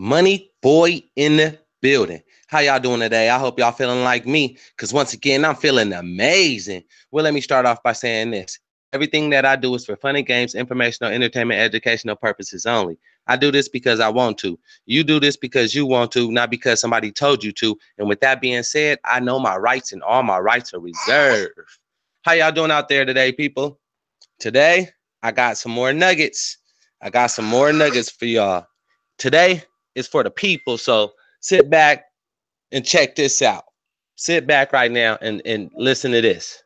Money boy in the building. How y'all doing today? I hope y'all feeling like me, because once again, I'm feeling amazing. Well, let me start off by saying this. Everything that I do is for funny games, informational, entertainment, educational purposes only. I do this because I want to. You do this because you want to, not because somebody told you to. And with that being said, I know my rights and all my rights are reserved. How y'all doing out there today, people? Today, I got some more nuggets. I got some more nuggets for y'all. Today is for the people, so sit back and check this out. Sit back right now and listen to this.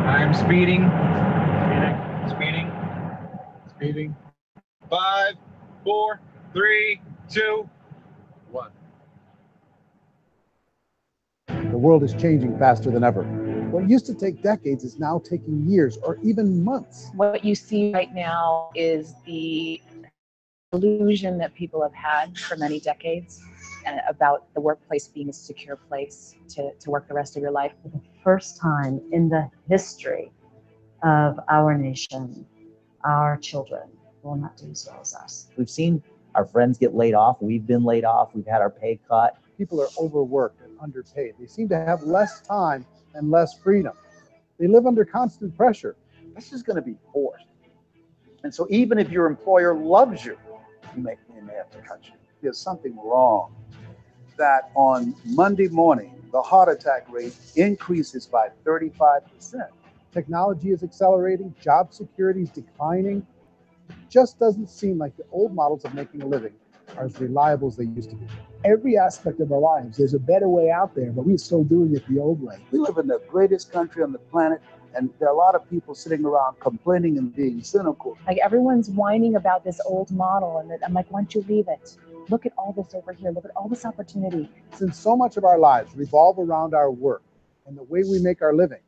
I'm speeding. 5, 4, 3, 2, 1. The world is changing faster than ever. What used to take decades is now taking years or even months. What you see right now is the illusion that people have had for many decades about the workplace being a secure place to work the rest of your life. For the first time in the history of our nation, our children will not do as well as us. We've seen our friends get laid off. We've been laid off. We've had our pay cut. People are overworked and underpaid. They seem to have less time and less freedom. They live under constant pressure. This is going to be forced. And so even if your employer loves you, they may have to cut you. There's something wrong that on Monday morning, the heart attack rate increases by 35%. Technology is accelerating, job security is declining. It just doesn't seem like the old models of making a living are as reliable as they used to be. Every aspect of our lives, there's a better way out there, but we're still doing it the old way. We live in the greatest country on the planet, and there are a lot of people sitting around complaining and being cynical. Like everyone's whining about this old model, and I'm like, why don't you leave it? Look at all this over here. Look at all this opportunity. Since so much of our lives revolve around our work and the way we make our living,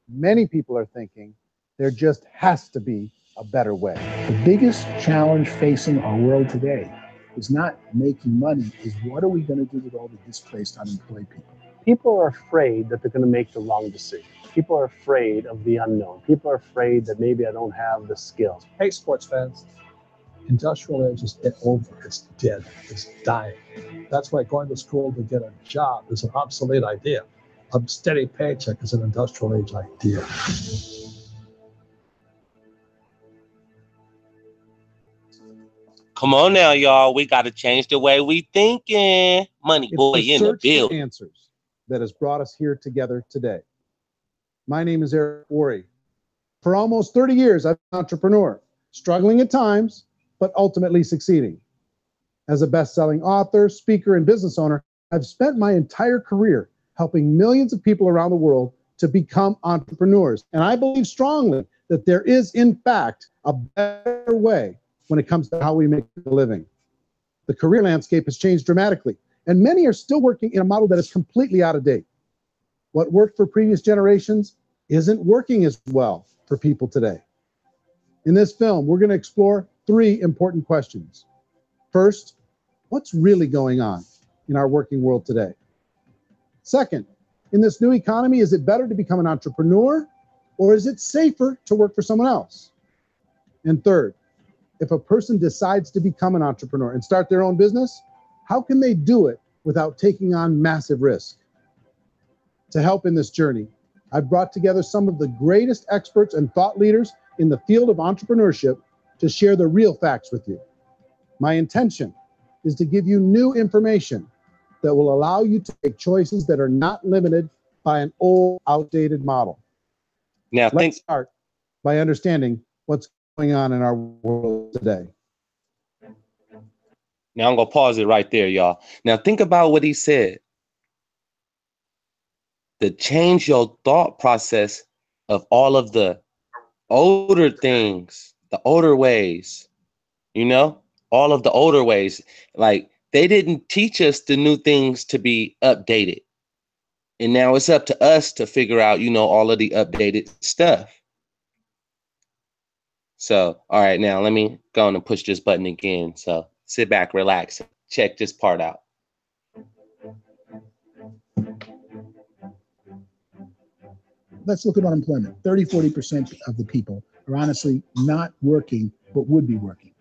many people are thinking there just has to be a better way. The biggest challenge facing our world today is not making money, is what are we going to do with all the displaced, unemployed people? People are afraid that they're going to make the wrong decision. People are afraid of the unknown. People are afraid that maybe I don't have the skills. Hey, sports fans. Industrial age is over. It's dead. It's dying. That's why going to school to get a job is an obsolete idea. A steady paycheck is an industrial age idea. Come on now, y'all. We got to change the way we thinking. Money boy in the building. Answers that has brought us here together today. My name is Eric Worre. For almost 30 years, I've been an entrepreneur, struggling at times, but ultimately succeeding. As a best-selling author, speaker, and business owner, I've spent my entire career helping millions of people around the world to become entrepreneurs. And I believe strongly that there is, in fact, a better way when it comes to how we make a living. The career landscape has changed dramatically, and many are still working in a model that is completely out of date. What worked for previous generations isn't working as well for people today. In this film, we're going to explore 3 important questions. First, what's really going on in our working world today? Second, in this new economy, is it better to become an entrepreneur, or is it safer to work for someone else? And third, if a person decides to become an entrepreneur and start their own business, how can they do it without taking on massive risk? To help in this journey, I've brought together some of the greatest experts and thought leaders in the field of entrepreneurship to share the real facts with you. My intention is to give you new information that will allow you to make choices that are not limited by an old, outdated model. Now, let's start by understanding what's going on in our world today. Now I'm going to pause it right there, y'all. Now think about what he said. To change your thought process of all of the older things, the older ways, you know, all of the older ways. Like, they didn't teach us the new things to be updated. And now it's up to us to figure out, you know, all of the updated stuff. So, all right, now let me go on and push this button again. So sit back, relax, check this part out. Let's look at unemployment. 30–40% of the people are honestly not working, but would be working.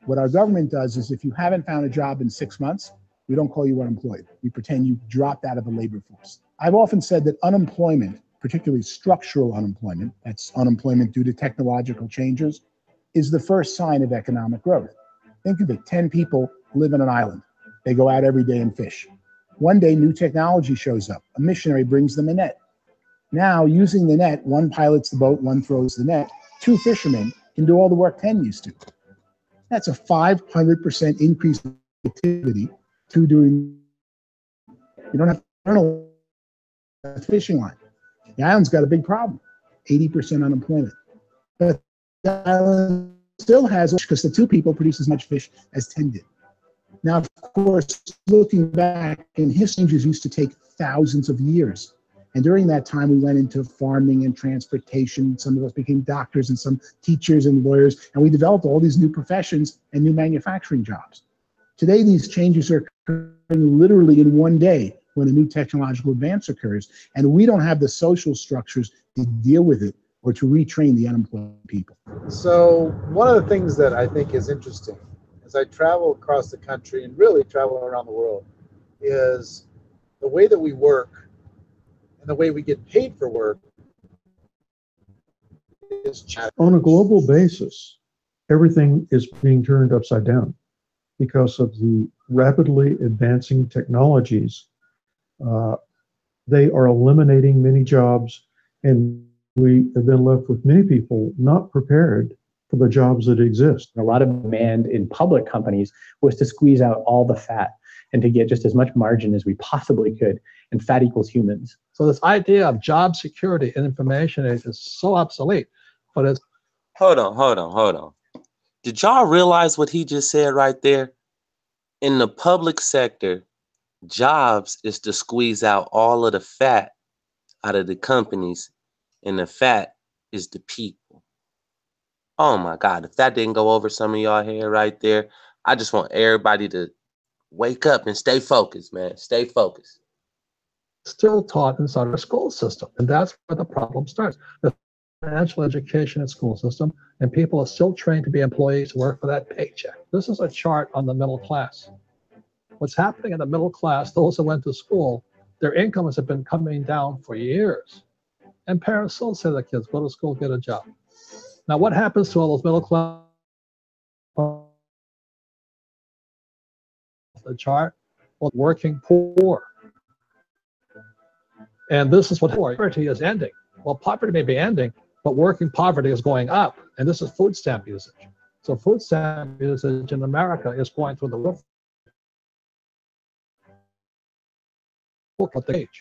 What our government does is if you haven't found a job in 6 months, we don't call you unemployed. We pretend you dropped out of the labor force. I've often said that unemployment, particularly structural unemployment, that's unemployment due to technological changes, is the first sign of economic growth. Think of it, 10 people live on an island. They go out every day and fish. One day, new technology shows up. A missionary brings them a net. Now, using the net, one pilots the boat, one throws the net. 2 fishermen can do all the work 10 used to. That's a 500% increase in activity to doing. You don't have to earn a fishing line. The island's got a big problem, 80% unemployment. But the island still has, because the 2 people produce as much fish as 10 did. Now, of course, looking back in history, changes used to take thousands of years. And during that time, we went into farming and transportation. Some of us became doctors and some teachers and lawyers. And we developed all these new professions and new manufacturing jobs. Today, these changes are occurring literally in one day when a new technological advance occurs. And we don't have the social structures to deal with it or to retrain the unemployed people. So one of the things that I think is interesting as I travel across the country and really travel around the world is the way that we work and the way we get paid for work is challenging. On a global basis, everything is being turned upside down because of the rapidly advancing technologies. They are eliminating many jobs, and we have been left with many people not prepared for the jobs that exist. A lot of demand in public companies was to squeeze out all the fat and to get just as much margin as we possibly could. And fat equals humans. So this idea of job security in information age is so obsolete, but it's... Hold on. Did y'all realize what he just said right there? In the public sector, jobs is to squeeze out all of the fat out of the companies, and the fat is the people. Oh my God, if that didn't go over some of y'all head right there, I just want everybody to wake up and stay focused, man. Stay focused. Still taught inside our school system, and that's where the problem starts. The financial education and school system, and people are still trained to be employees who work for that paycheck. This is a chart on the middle class. What's happening in the middle class, those who went to school, their incomes have been coming down for years. And parents still say to their kids, go to school, get a job. Now, what happens to all those middle class? The chart, well, working poor. And this is what poverty is ending. Well, poverty may be ending, but working poverty is going up. And this is food stamp usage. So food stamp usage in America is going through the roof.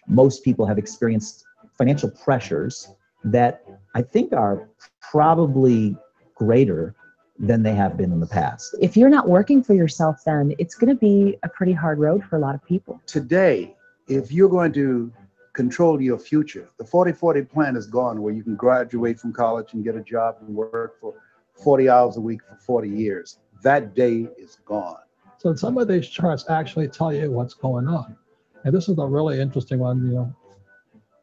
Most people have experienced financial pressures that I think are probably greater than they have been in the past. If you're not working for yourself, then it's going to be a pretty hard road for a lot of people. Today, if you're going to control your future, the 40-40 plan is gone, where you can graduate from college and get a job and work for 40 hours a week for 40 years. That day is gone. So some of these charts actually tell you what's going on. And this is a really interesting one. You know,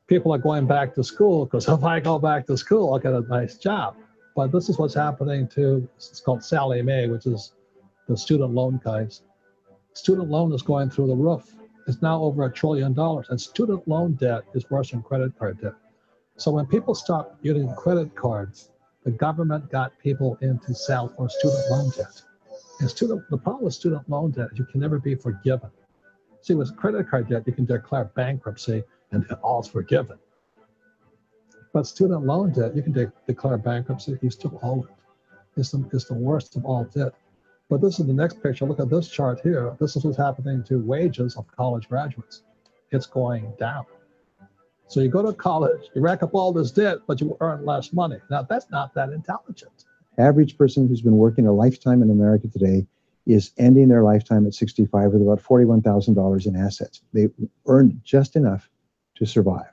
people are going back to school because if I go back to school, I'll get a nice job. But this is what's happening to, it's called Sallie Mae, which is the student loan guys. Student loan is going through the roof. It's now over $1 trillion. And student loan debt is worse than credit card debt. So when people stopped using credit cards, the government got people into student loan debt. And the problem with student loan debt is you can never be forgiven. See, with credit card debt, you can declare bankruptcy and all's forgiven. But student loan debt, you can declare bankruptcy, you still owe it. It's the worst of all debt. But this is the next picture. Look at this chart here. This is what's happening to wages of college graduates. It's going down. So you go to college, you rack up all this debt, but you earn less money. Now, that's not that intelligent. Average person who's been working a lifetime in America today is ending their lifetime at 65 with about $41,000 in assets. They earned just enough to survive.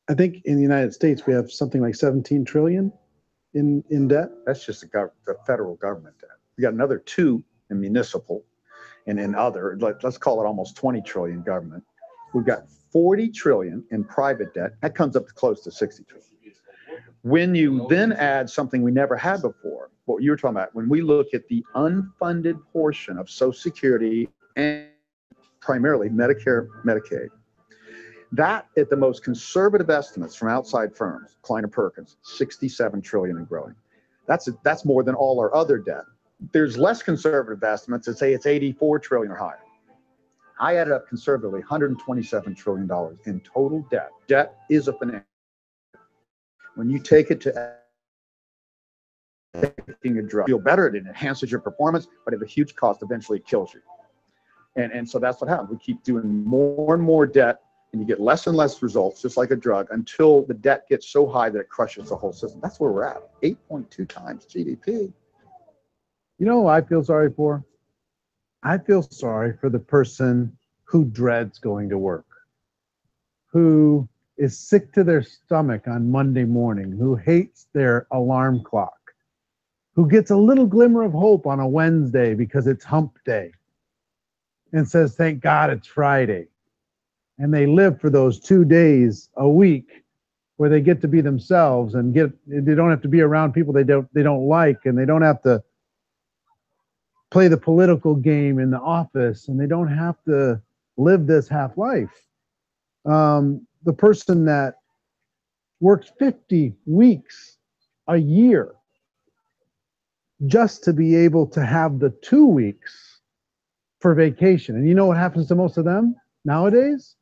I think in the United States, we have something like 17 trillion in debt. That's just the federal government debt. We got another 2 in municipal and in other, let's call it almost 20 trillion government. We've got 40 trillion in private debt. That comes up to close to 60 trillion. When you then add something we never had before, what you were talking about, when we look at the unfunded portion of Social Security and primarily Medicare, Medicaid, that at the most conservative estimates from outside firms, Kleiner Perkins, 67 trillion and growing. That's more than all our other debt. There's less conservative estimates that say it's 84 trillion or higher. I added up conservatively $127 trillion in total debt. Debt is a financial. When you take it to taking a drug, feel better, it enhances your performance, but at a huge cost, eventually it kills you. And so that's what happens. We keep doing more and more debt, and you get less and less results, just like a drug, until the debt gets so high that it crushes the whole system. That's where we're at, 8.2 times GDP. You know who I feel sorry for? I feel sorry for the person who dreads going to work, who is sick to their stomach on Monday morning, who hates their alarm clock, who gets a little glimmer of hope on a Wednesday because it's hump day and says, thank God it's Friday. And they live for those 2 days a week where they get to be themselves and they don't have to be around people they don't like, and they don't have to play the political game in the office, and they don't have to live this half life. The person that works 50 weeks a year just to be able to have the 2 weeks for vacation. And you know what happens to most of them nowadays?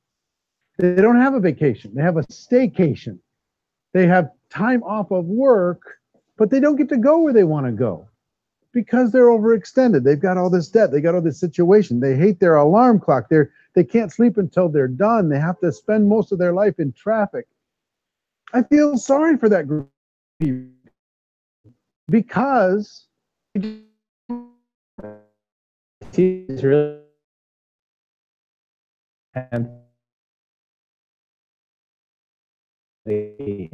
They don't have a vacation. They have a staycation. They have time off of work, but they don't get to go where they want to go because they're overextended. They've got all this debt. They got all this situation. They hate their alarm clock. They can't sleep until they're done. They have to spend most of their life in traffic. I feel sorry for that group of people because it's really and the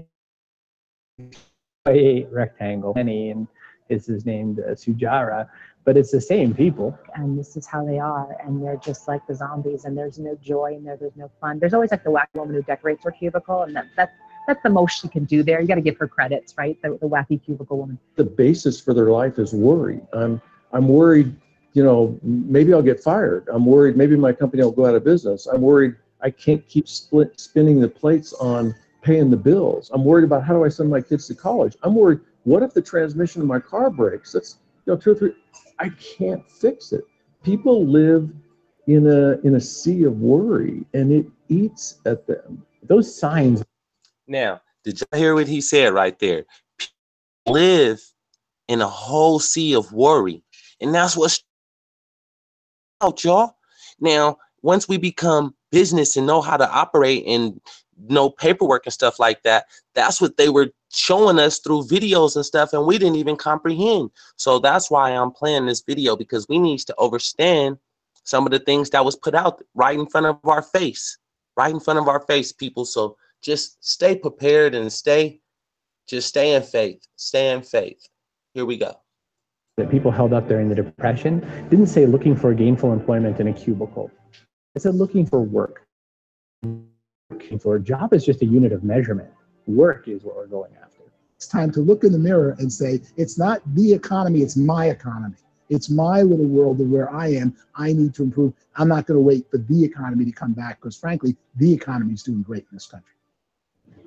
rectangle and is named Sujara, but it's the same people. And this is how they are, and they're just like the zombies, and there's no joy in there, there's no fun. There's always like the wacky woman who decorates her cubicle, and that's the most she can do there. You got to give her credits, right? The wacky cubicle woman. The basis for their life is worry. I'm worried, maybe I'll get fired. I'm worried maybe my company will go out of business. I'm worried I can't keep spinning the plates on paying the bills. I'm worried about how do I send my kids to college. I'm worried, what if the transmission of my car breaks? That's 2 or 3. I can't fix it. People live in a sea of worry, and it eats at them. Those signs. Now, did you hear what he said right there? People live in a whole sea of worry, and that's what's out, y'all. Now, once we become business and know how to operate and know paperwork and stuff like that, that's what they were showing us through videos and stuff, and we didn't even comprehend. So that's why I'm playing this video, because we need to understand some of the things that was put out right in front of our face, people. So just stay prepared and stay in faith. Stay in faith. Here we go. That people held up during the Depression didn't say looking for gainful employment in a cubicle. It said looking for work. Looking for a job is just a unit of measurement. Work is what we're going after. It's time to look in the mirror and say, it's not the economy, it's my economy. It's my little world of where I am. I need to improve. I'm not going to wait for the economy to come back, because frankly, the economy is doing great in this country.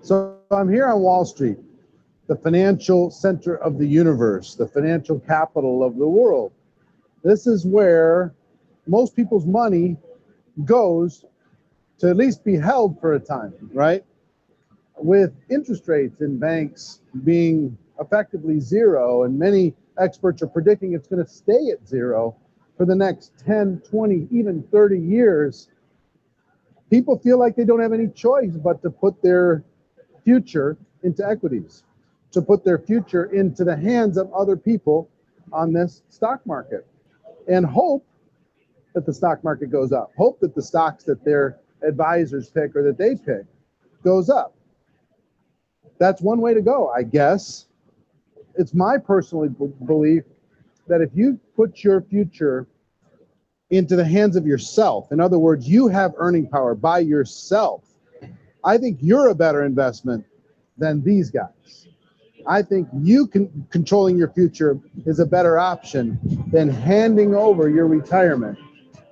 So I'm here on Wall Street, the financial center of the universe, the financial capital of the world. This is where most people's money goes to at least be held for a time, right? With interest rates in banks being effectively zero, and many experts are predicting it's going to stay at zero for the next 10, 20, even 30 years, people feel like they don't have any choice but to put their future into equities, to put their future into the hands of other people on this stock market, and hope that the stock market goes up, hope that the stocks that their advisors pick or that they pick goes up. That's one way to go, I guess. It's my personal belief that if you put your future into the hands of yourself, in other words, you have earning power by yourself, I think you're a better investment than these guys. I think you controlling your future is a better option than handing over your retirement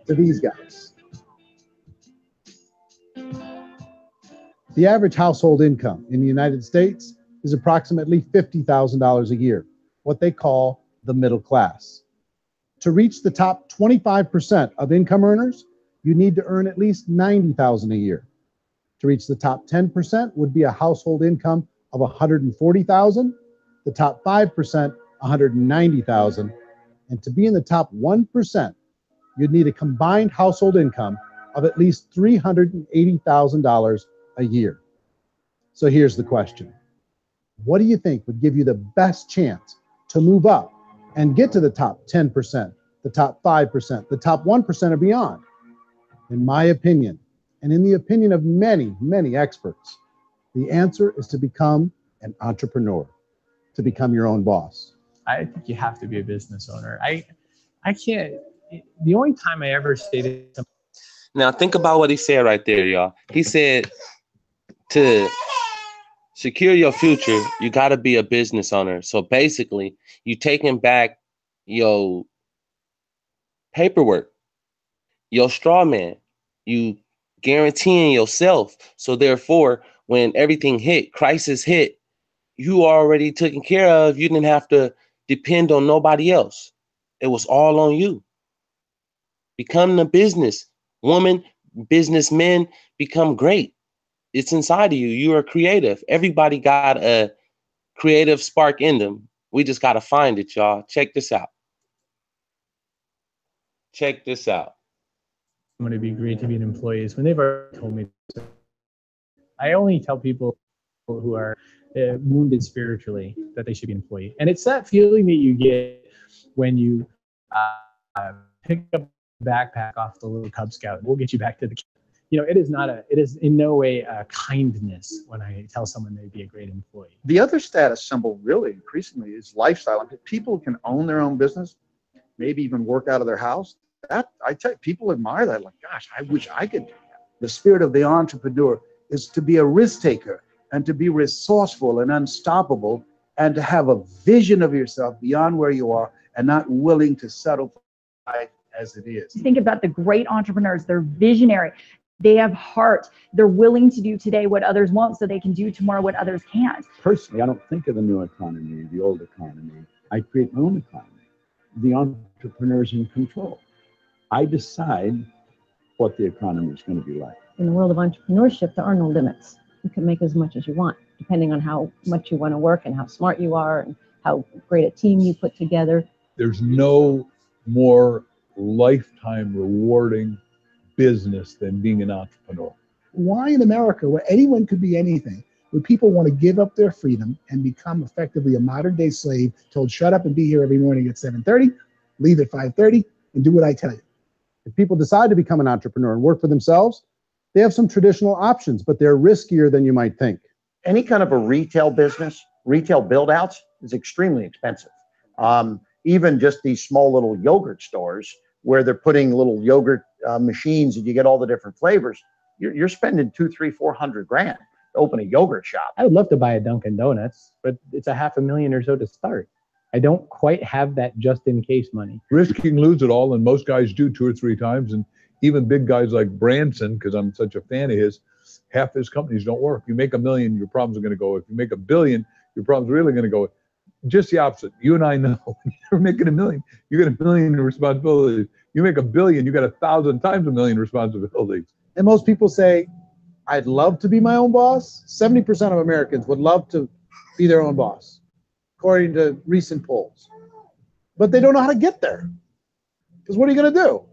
to these guys. The average household income in the United States is approximately $50,000 a year, what they call the middle class. To reach the top 25% of income earners, you need to earn at least $90,000 a year. To reach the top 10% would be a household income of $140,000, the top 5%, $190,000, and to be in the top 1%, you'd need a combined household income of at least $380,000 a year. So here's the question. What do you think would give you the best chance to move up and get to the top 10%, the top 5%, the top 1% or beyond? In my opinion, and in the opinion of many, many experts, the answer is to become an entrepreneur, to become your own boss. I think you have to be a business owner. I can't, the only time I ever stated something. Now think about what he said right there, y'all. He said to secure your future, you got to be a business owner. So basically, you taking back your paperwork, your straw man, you guaranteeing yourself. So therefore, when everything hit, crisis hit, you already taken care of. You didn't have to depend on nobody else. It was all on you. Become the business woman, businessmen, become great. It's inside of you. You are creative. Everybody got a creative spark in them. We just got to find it, y'all. Check this out. Check this out. I'm going to be great to be an employee is when they've already told me. I only tell people who are wounded spiritually that they should be an employee. And it's that feeling that you get when you pick up a backpack off the little Cub Scout. We'll get you back to the, you know, it is in no way a kindness when I tell someone they'd be a great employee. The other status symbol really increasingly is lifestyle. I mean, people can own their own business, maybe even work out of their house. That, I tell you, people admire that. Like, gosh, I wish I could do that. The spirit of the entrepreneur is to be a risk taker and to be resourceful and unstoppable and to have a vision of yourself beyond where you are and not willing to settle for life as it is. Think about the great entrepreneurs. They're visionary. They have heart. They're willing to do today what others won't so they can do tomorrow what others can't. Personally, I don't think of the new economy, the old economy. I create my own economy. The entrepreneur's in control. I decide what the economy is going to be like. In the world of entrepreneurship, there are no limits. You can make as much as you want, depending on how much you want to work and how smart you are and how great a team you put together. There's no more lifetime rewarding business than being an entrepreneur. Why in America, where anyone could be anything, would people want to give up their freedom and become effectively a modern day slave, told shut up and be here every morning at 7:30, leave at 5:30, and do what I tell you? If people decide to become an entrepreneur and work for themselves, they have some traditional options, but they're riskier than you might think. Any kind of a retail business, retail build-outs is extremely expensive. Even just these small little yogurt stores where they're putting little yogurt machines and you get all the different flavors, you're spending $200,000, $300,000, $400,000 to open a yogurt shop. I would love to buy a Dunkin' Donuts, but it's $500,000 or so to start. I don't quite have that just in case money. Risking lose it all, and most guys do 2 or 3 times, and even big guys like Branson, because I'm such a fan of his, half his companies don't work. You make $1 million, your problems are going to go. If you make $1 billion, your problems are really going to go. Just the opposite. You and I know when you're making $1 million, you get $1 million in responsibilities. You make $1 billion, you got 1,000 times $1 million responsibilities. And most people say, I'd love to be my own boss. 70% of Americans would love to be their own boss, according to recent polls. But they don't know how to get there. Because what are you going to do?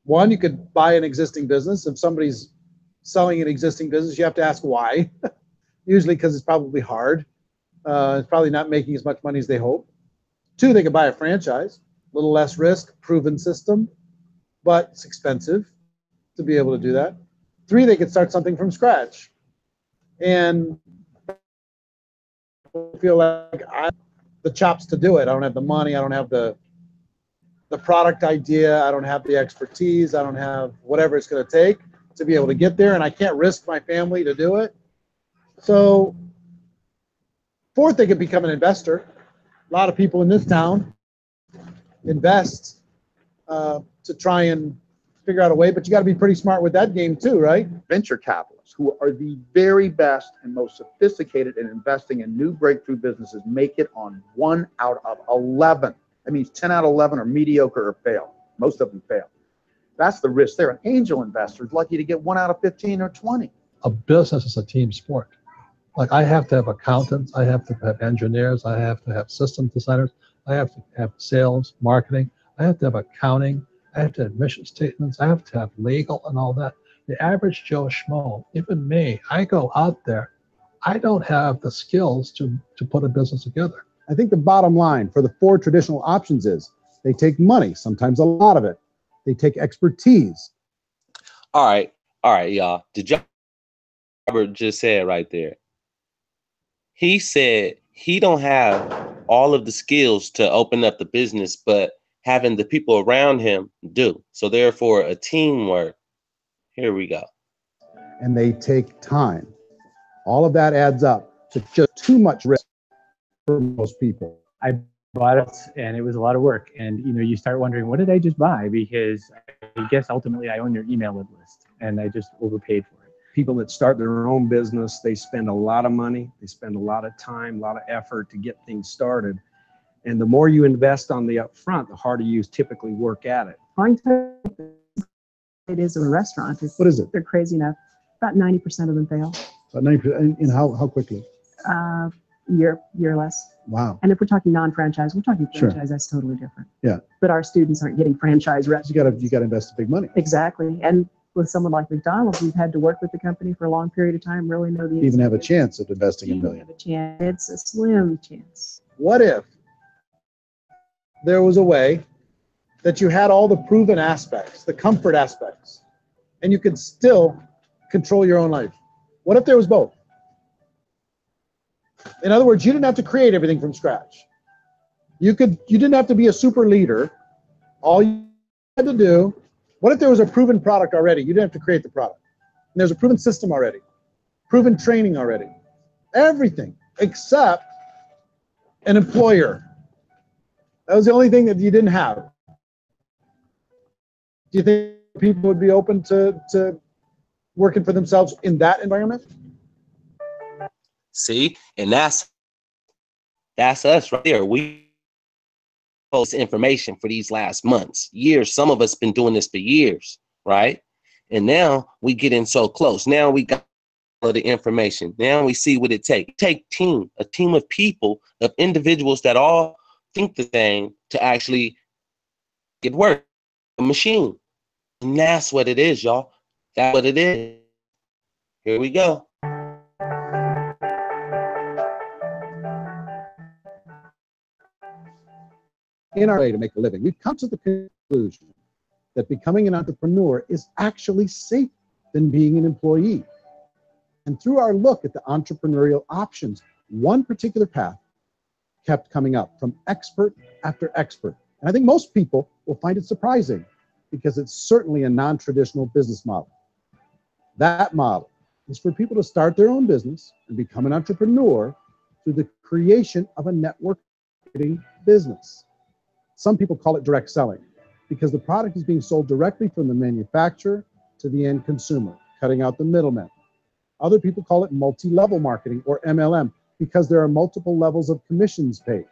One, you could buy an existing business. If somebody's selling an existing business, you have to ask why. Usually because it's probably hard. It's probably not making as much money as they hope. 2, they could buy a franchise. A little less risk, proven system, but it's expensive to be able to do that. 3, they could start something from scratch. and I feel like I have the chops to do it. I don't have the money. I don't have the product idea. I don't have the expertise. I don't have whatever it's going to take to be able to get there, and I can't risk my family to do it. So fourth, they could become an investor. A lot of people in this town invest to try and figure out a way, but you got to be pretty smart with that game too, right? Venture capitalists, who are the very best and most sophisticated in investing in new breakthrough businesses, make it on 1 out of 11. That means 10 out of 11 are mediocre or fail. Most of them fail. That's the risk there. An angel investor is lucky to get 1 out of 15 or 20. A business is a team sport. Like I have to have accountants, I have to have engineers, I have to have system designers, I have to have sales, marketing, I have to have accounting, I have to have mission statements, I have to have legal and all that. The average Joe Schmo, even me, I go out there, I don't have the skills to put a business together. I think the bottom line for the 4 traditional options is they take money, sometimes a lot of it. They take expertise. All right, y'all. Did y'all Robert just said right there? He said he don't have all of the skills to open up the business, but having the people around him do. So therefore, a teamwork. Here we go. And they take time. All of that adds up to just too much risk for most people. I bought it and it was a lot of work. And you start wondering, what did I just buy? Because I guess ultimately I own your email list and I just overpaid for it. People that start their own business, they spend a lot of money, they spend a lot of time, a lot of effort to get things started. And the more you invest on the upfront, the harder you typically work at it. It is in a restaurant. What is it? They're crazy enough. About 90% of them fail. About 90%. And how quickly? Year less. Wow. And if we're talking non-franchise, we're talking franchise. Sure. That's totally different. Yeah. But our students aren't getting franchise reps. You got to invest big money. Exactly. And with someone like McDonald's, we've had to work with the company for a long period of time. Really know the. Even have a chance of investing $1 million. Have a chance. It's a slim chance. What if there was a way that you had all the proven aspects, the comfort aspects, and you could still control your own life? What if there was both? In other words, you didn't have to create everything from scratch. You didn't have to be a super leader. All you had to do, what if there was a proven product already? You didn't have to create the product. And there's a proven system already, proven training already, everything except an employer. That was the only thing that you didn't have. Do you think people would be open to working for themselves in that environment? See, and that's us right there. We post information for these last months, years. Some of us been doing this for years, right? And now we get in so close. Now we got all of the information. Now we see what it takes. Take a team of people, of individuals that all think the same to actually get work. A machine. And that's what it is, y'all. That's what it is. Here we go. In our way to make a living, we've come to the conclusion that becoming an entrepreneur is actually safer than being an employee. And through our look at the entrepreneurial options, one particular path kept coming up from expert after expert. And I think most people will find it surprising because it's certainly a non-traditional business model. That model is for people to start their own business and become an entrepreneur through the creation of a network marketing business. Some people call it direct selling because the product is being sold directly from the manufacturer to the end consumer, cutting out the middleman. Other people call it multi-level marketing or MLM because there are multiple levels of commissions paid.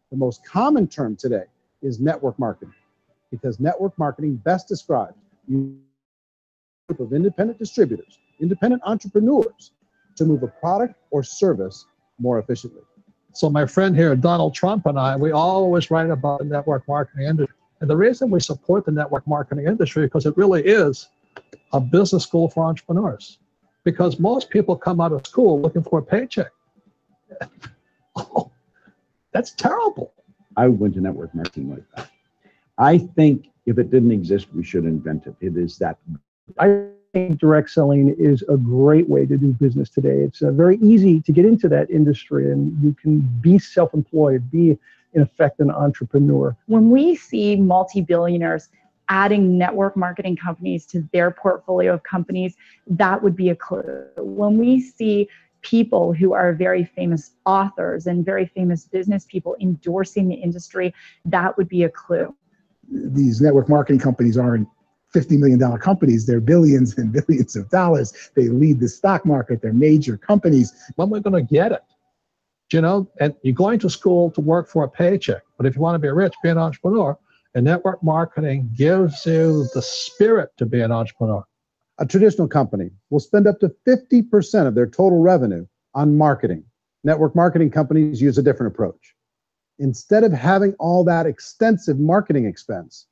The most common term today is network marketing because network marketing best describes a group of independent distributors, independent entrepreneurs to move a product or service more efficiently. So my friend here, Donald Trump, and I, we always write about the network marketing industry. And the reason we support the network marketing industry is because it really is a business school for entrepreneurs. Because most people come out of school looking for a paycheck. Oh, that's terrible. I went to network marketing like that. I think if it didn't exist, we should invent it. It is that. I think direct selling is a great way to do business today. It's very easy to get into that industry, and you can be self-employed, be in effect an entrepreneur. When we see multi-billionaires adding network marketing companies to their portfolio of companies, that would be a clue. When we see people who are very famous authors and very famous business people endorsing the industry, that would be a clue. These network marketing companies aren't $50 million companies. They're billions and billions of dollars. They lead the stock market. They're major companies. When we're going to get it? You know, and you're going to school to work for a paycheck. But if you want to be rich, be an entrepreneur. And network marketing gives you the spirit to be an entrepreneur. A traditional company will spend up to 50% of their total revenue on marketing. Network marketing companies use a different approach. Instead of having all that extensive marketing expense,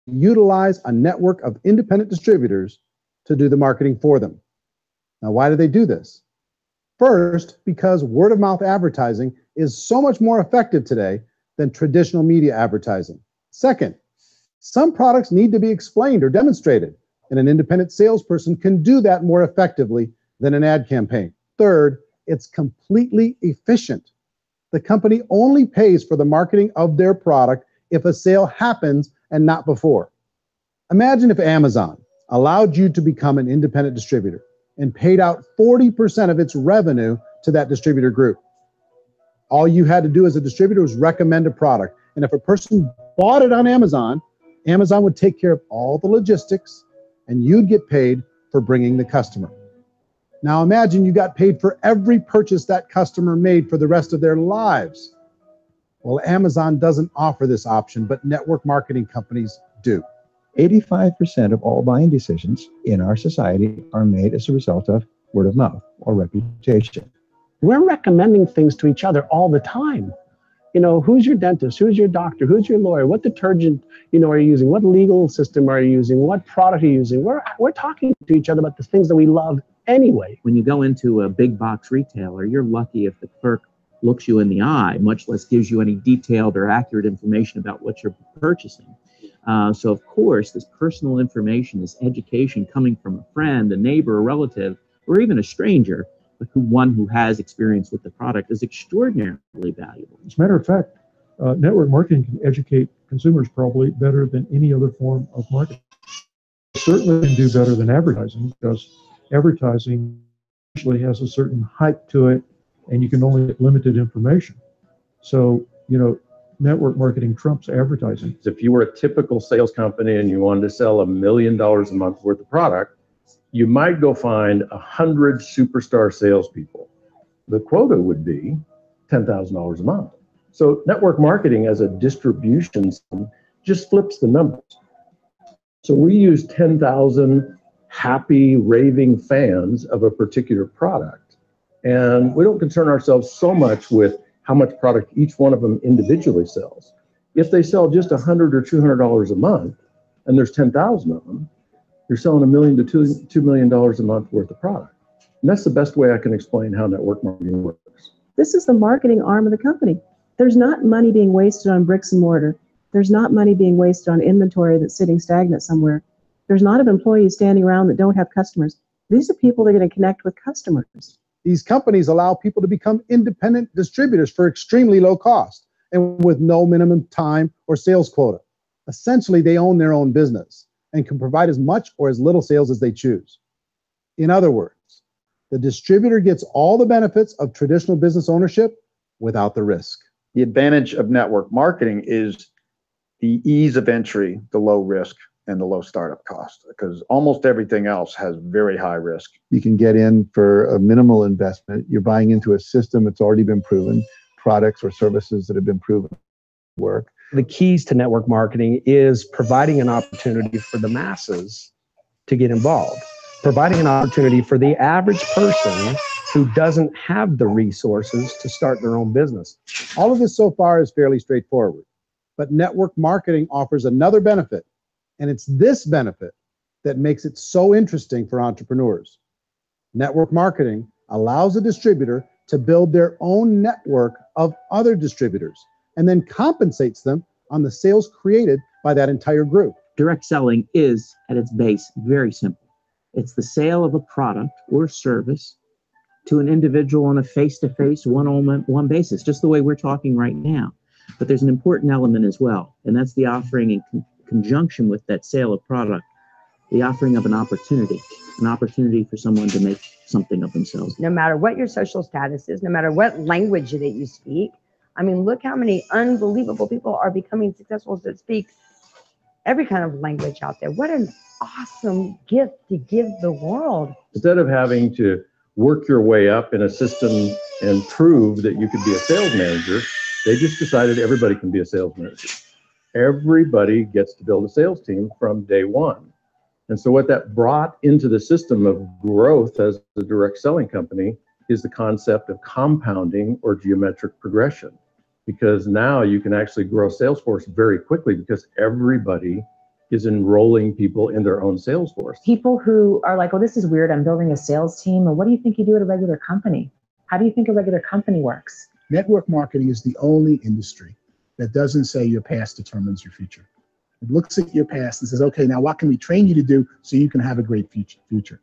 utilize a network of independent distributors to do the marketing for them. Now, why do they do this? First, because word of mouth advertising is so much more effective today than traditional media advertising. Second, some products need to be explained or demonstrated, and an independent salesperson can do that more effectively than an ad campaign. Third, it's completely efficient. The company only pays for the marketing of their product if a sale happens and not before. Imagine if Amazon allowed you to become an independent distributor and paid out 40% of its revenue to that distributor group. All you had to do as a distributor was recommend a product. And if a person bought it on Amazon, Amazon would take care of all the logistics and you'd get paid for bringing the customer. Now imagine you got paid for every purchase that customer made for the rest of their lives. Well, Amazon doesn't offer this option, but network marketing companies do. 85% of all buying decisions in our society are made as a result of word of mouth or reputation. We're recommending things to each other all the time. You know, who's your dentist? Who's your doctor? Who's your lawyer? What detergent, are you using? What legal system are you using? What product are you using? We're talking to each other about the things that we love anyway. When you go into a big box retailer, you're lucky if the clerk looks you in the eye, much less gives you any detailed or accurate information about what you're purchasing. So of course, this personal information, this education coming from a friend, a neighbor, a relative, or even a stranger, but one who has experience with the product is extraordinarily valuable. As a matter of fact, network marketing can educate consumers probably better than any other form of marketing. It certainly can do better than advertising because advertising usually has a certain hype to it and you can only get limited information. So, network marketing trumps advertising. If you were a typical sales company and you wanted to sell $1 million a month worth of product, you might go find 100 superstar salespeople. The quota would be $10,000 a month. So network marketing as a distribution system just flips the numbers. So we use 10,000 happy, raving fans of a particular product. And we don't concern ourselves so much with how much product each one of them individually sells. If they sell just $100 or $200 a month, and there's 10,000 of them, you're selling $1 million to $2 million a month worth of product. And that's the best way I can explain how network marketing works. This is the marketing arm of the company. There's not money being wasted on bricks and mortar. There's not money being wasted on inventory that's sitting stagnant somewhere. There's not of employees standing around that don't have customers. These are people that are going to connect with customers. These companies allow people to become independent distributors for extremely low cost and with no minimum time or sales quota. Essentially, they own their own business and can provide as much or as little sales as they choose. In other words, the distributor gets all the benefits of traditional business ownership without the risk. The advantage of network marketing is the ease of entry, the low risk, and the low startup cost, because almost everything else has very high risk. You can get in for a minimal investment. You're buying into a system that's already been proven, products or services that have been proven to work. The keys to network marketing is providing an opportunity for the masses to get involved, providing an opportunity for the average person who doesn't have the resources to start their own business. All of this so far is fairly straightforward, but network marketing offers another benefit, and it's this benefit that makes it so interesting for entrepreneurs. Network marketing allows a distributor to build their own network of other distributors and then compensates them on the sales created by that entire group. Direct selling is, at its base, very simple. It's the sale of a product or service to an individual on a face-to-face, one-on-one basis, just the way we're talking right now. But there's an important element as well, and that's the offering in conjunction with that sale of product, the offering of an opportunity for someone to make something of themselves. No matter what your social status is, no matter what language that you speak, I mean, look how many unbelievable people are becoming successful that speak every kind of language out there. What an awesome gift to give the world. Instead of having to work your way up in a system and prove that you could be a sales manager, they just decided everybody can be a sales manager. Everybody gets to build a sales team from day one. And so what that brought into the system of growth as a direct selling company is the concept of compounding or geometric progression. Because now you can actually grow Salesforce very quickly because everybody is enrolling people in their own Salesforce. People who are like, oh, this is weird, I'm building a sales team. Or what do you think you do at a regular company? How do you think a regular company works? Network marketing is the only industry that doesn't say your past determines your future. It looks at your past and says, okay, now what can we train you to do so you can have a great future?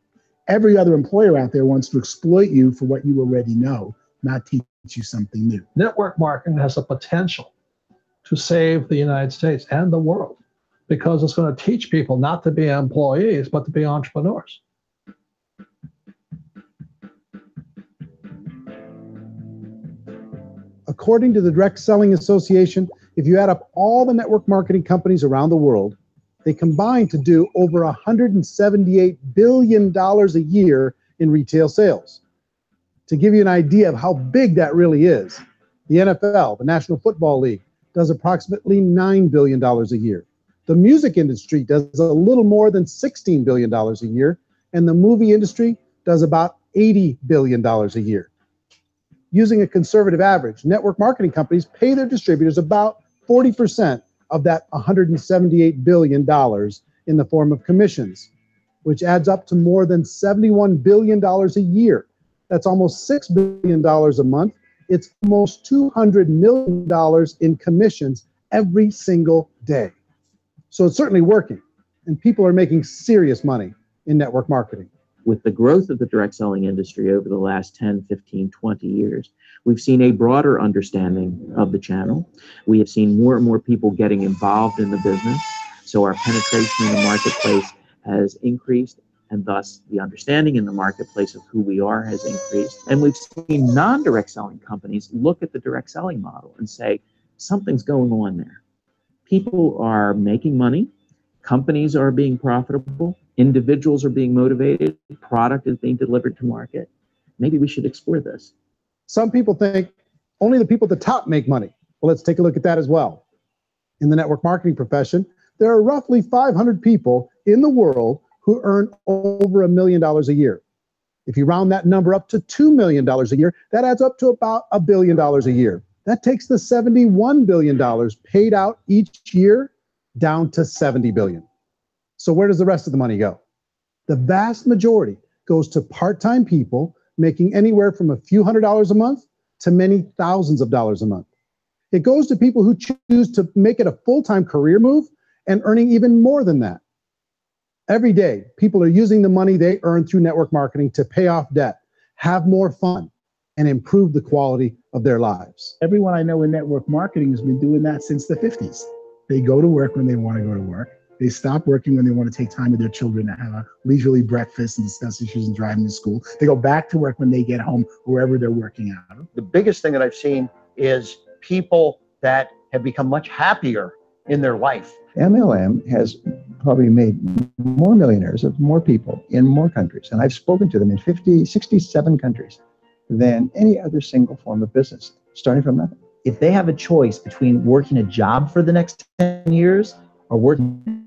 Every other employer out there wants to exploit you for what you already know, not teach you something new. Network marketing has the potential to save the United States and the world because it's going to teach people not to be employees, but to be entrepreneurs. According to the Direct Selling Association, if you add up all the network marketing companies around the world, they combine to do over $178 billion a year in retail sales. To give you an idea of how big that really is, the NFL, the National Football League, does approximately $9 billion a year. The music industry does a little more than $16 billion a year, and the movie industry does about $80 billion a year. Using a conservative average, network marketing companies pay their distributors about 40% of that $178 billion in the form of commissions, which adds up to more than $71 billion a year. That's almost $6 billion a month. It's almost $200 million in commissions every single day. So it's certainly working, and people are making serious money in network marketing. With the growth of the direct selling industry over the last 10, 15, 20 years, we've seen a broader understanding of the channel. We have seen more and more people getting involved in the business. So our penetration in the marketplace has increased, and thus the understanding in the marketplace of who we are has increased. And we've seen non-direct selling companies look at the direct selling model and say, something's going on there. People are making money. Companies are being profitable. Individuals are being motivated. Product is being delivered to market. Maybe we should explore this. Some people think only the people at the top make money. Well, let's take a look at that as well. In the network marketing profession, there are roughly 500 people in the world who earn over $1 million a year. If you round that number up to $2 million a year, that adds up to about $1 billion a year. That takes the $71 billion paid out each year down to $70 billion. So where does the rest of the money go? The vast majority goes to part-time people making anywhere from a few $100s a month to many thousands of dollars a month. It goes to people who choose to make it a full-time career move and earning even more than that. Every day, people are using the money they earn through network marketing to pay off debt, have more fun, and improve the quality of their lives. Everyone I know in network marketing has been doing that since the 50s. They go to work when they want to go to work. They stop working when they want to take time with their children to have a leisurely breakfast and discuss issues and driving to school. They go back to work when they get home, wherever they're working out of. The biggest thing that I've seen is people that have become much happier in their life. MLM has probably made more millionaires of more people in more countries. And I've spoken to them in 67 countries than any other single form of business, starting from nothing. If they have a choice between working a job for the next 10 years or working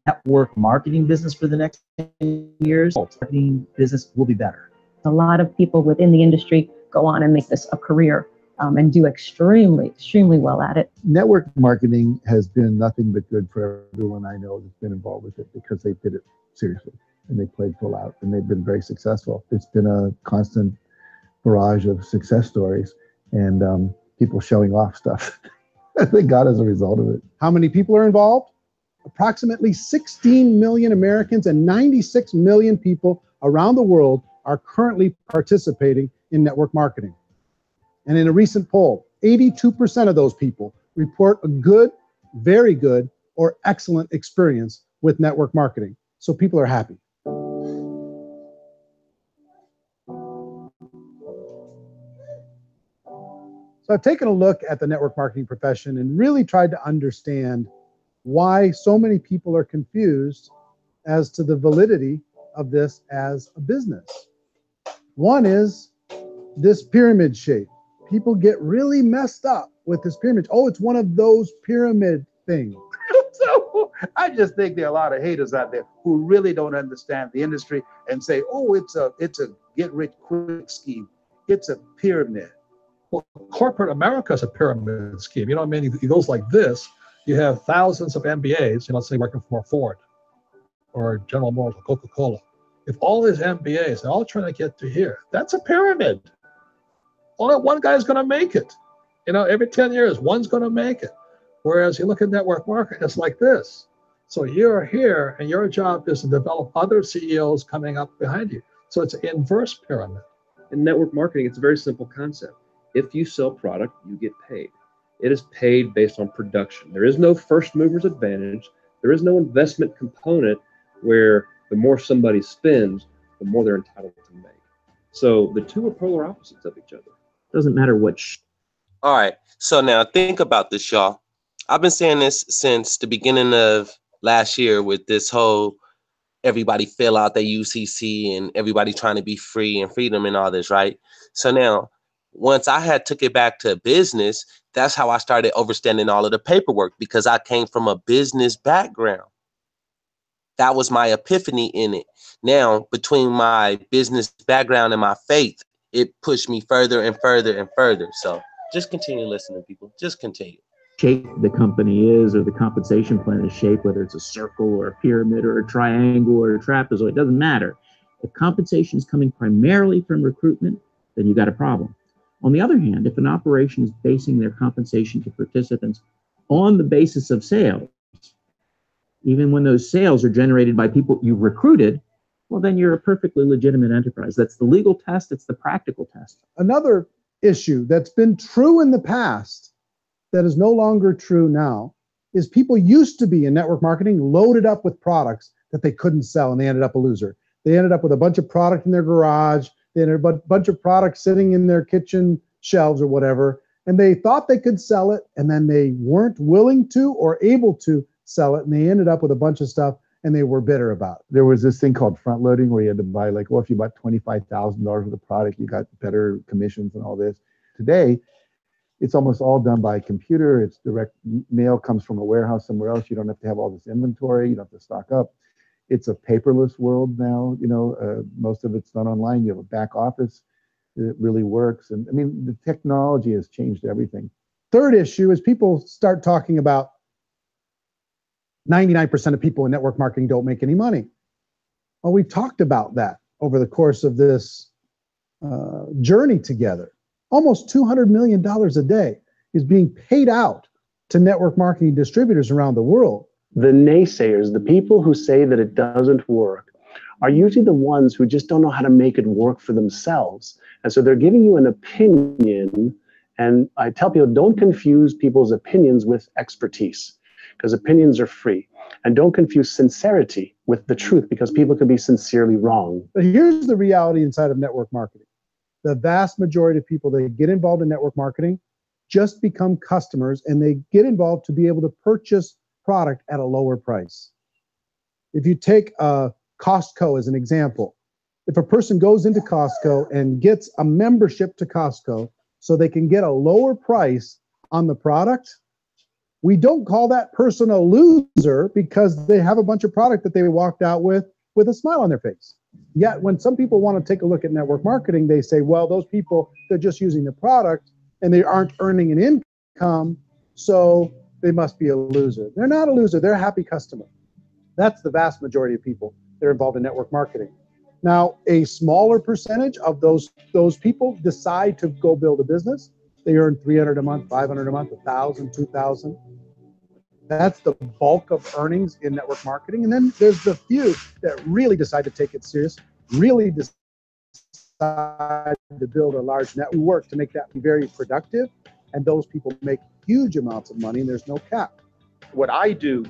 network marketing business for the next 10 years, marketing business will be better. A lot of people within the industry go on and make this a career and do extremely well at it. Network marketing has been nothing but good for everyone I know that's been involved with it because they did it seriously and they played full out and they've been very successful. It's been a constant barrage of success stories and people showing off stuff that they got as a result of it. How many people are involved? Approximately 16 million Americans and 96 million people around the world are currently participating in network marketing. And in a recent poll, 82% of those people report a good, very good, or excellent experience with network marketing. So people are happy. So I've taken a look at the network marketing profession and really tried to understand why so many people are confused as to the validity of this as a business. One is this pyramid shape. People get really messed up with this pyramid. Oh, it's one of those pyramid things. So I just think there are a lot of haters out there who really don't understand the industry and say, oh, it's a get rich quick scheme. It's a pyramid. Well, corporate America is a pyramid scheme. You know what I mean? It goes like this. You have thousands of MBAs, let's say working for Ford or General Motors or Coca-Cola. If all these MBAs are all trying to get to here, that's a pyramid. Only one guy is going to make it. You know, every 10 years, one's going to make it. Whereas you look at network marketing, it's like this. So you're here, and your job is to develop other CEOs coming up behind you. So it's an inverse pyramid. In network marketing, it's a very simple concept. If you sell product, you get paid. It is paid based on production. There is no first mover's advantage. There is no investment component where the more somebody spends, the more they're entitled to make. So the two are polar opposites of each other. Doesn't matter what. All right. So now think about this, y'all. I've been saying this since the beginning of last year with this whole everybody fill out their UCC and everybody trying to be free and freedom and all this, right? So now, once I had took it back to business, that's how I started understanding all of the paperwork, because I came from a business background. That was my epiphany in it. Now, between my business background and my faith, it pushed me further and further and further. So just continue listening, people. Just continue. Shape the company is, or the compensation plan is shaped, whether it's a circle or a pyramid or a triangle or a trapezoid, it doesn't matter. If compensation is coming primarily from recruitment, then you got a problem. On the other hand, if an operation is basing their compensation to participants on the basis of sales, even when those sales are generated by people you recruited, well, then you're a perfectly legitimate enterprise. That's the legal test. It's the practical test. Another issue that's been true in the past that is no longer true now is people used to be in network marketing loaded up with products that they couldn't sell, and they ended up a loser. They ended up with a bunch of product in their garage. They had a bunch of products sitting in their kitchen shelves or whatever, and they thought they could sell it, and then they weren't willing to or able to sell it, and they ended up with a bunch of stuff, and they were bitter about it. There was this thing called front loading where you had to buy, like, well, if you bought $25,000 worth of product, you got better commissions and all this. Today, it's almost all done by computer. It's direct mail, comes from a warehouse somewhere else. You don't have to have all this inventory. You don't have to stock up. It's a paperless world now. You know, most of it's done online. You have a back office that really works. And I mean, the technology has changed everything. Third issue is people start talking about 99% of people in network marketing don't make any money. Well, we talked about that over the course of this journey together. Almost $200 million a day is being paid out to network marketing distributors around the world. The naysayers, the people who say that it doesn't work, are usually the ones who just don't know how to make it work for themselves. And so they're giving you an opinion. And I tell people, don't confuse people's opinions with expertise, because opinions are free. And don't confuse sincerity with the truth, because people can be sincerely wrong. But here's the reality inside of network marketing. The vast majority of people that get involved in network marketing just become customers, and they get involved to be able to purchase product at a lower price. If you take Costco as an example, if a person goes into Costco and gets a membership to Costco so they can get a lower price on the product, we don't call that person a loser, because they have a bunch of product that they walked out with a smile on their face. Yet when some people want to take a look at network marketing, they say, well, those people, they're just using the product and they aren't earning an income, so they must be a loser. They're not a loser. They're a happy customer. That's the vast majority of people that are involved in network marketing. Now, a smaller percentage of those people decide to go build a business. They earn $300 a month, $500 a month, $1,000, $2,000. That's the bulk of earnings in network marketing. And then there's the few that really decide to take it serious, really decide to build a large network to make that very productive. And those people make huge amounts of money and there's no cap. What I do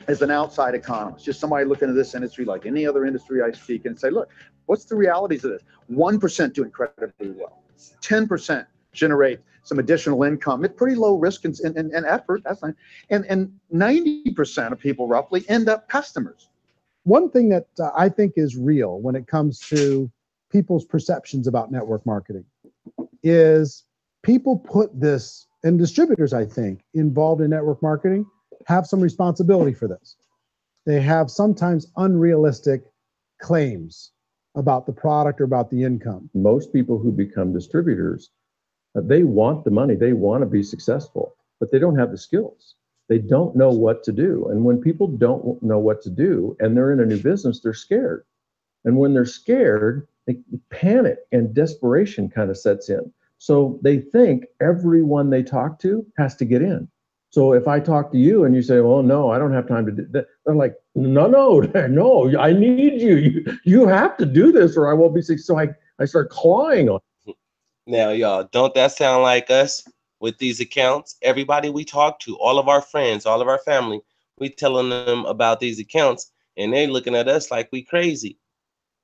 as an outside economist, just somebody looking at this industry like any other industry I speak and say, look, what's the realities of this? 1% do incredibly well. 10% generate some additional income at pretty low risk and effort. That's fine. And 90% of people roughly end up customers. One thing that I think is real when it comes to people's perceptions about network marketing is people put this, and distributors, I think, involved in network marketing have some responsibility for this. They have sometimes unrealistic claims about the product or about the income. Most people who become distributors, they want the money, they want to be successful, but they don't have the skills. They don't know what to do. And when people don't know what to do and they're in a new business, they're scared. And when they're scared, they panic and desperation kind of sets in. So they think everyone they talk to has to get in. So if I talk to you and you say, well, no, I don't have time to do that, they're like, no, I need you. You have to do this or I won't be successful. So I start clawing on it. Now, y'all, don't that sound like us with these accounts? Everybody we talk to, all of our friends, all of our family, we telling them about these accounts and they looking at us like we crazy.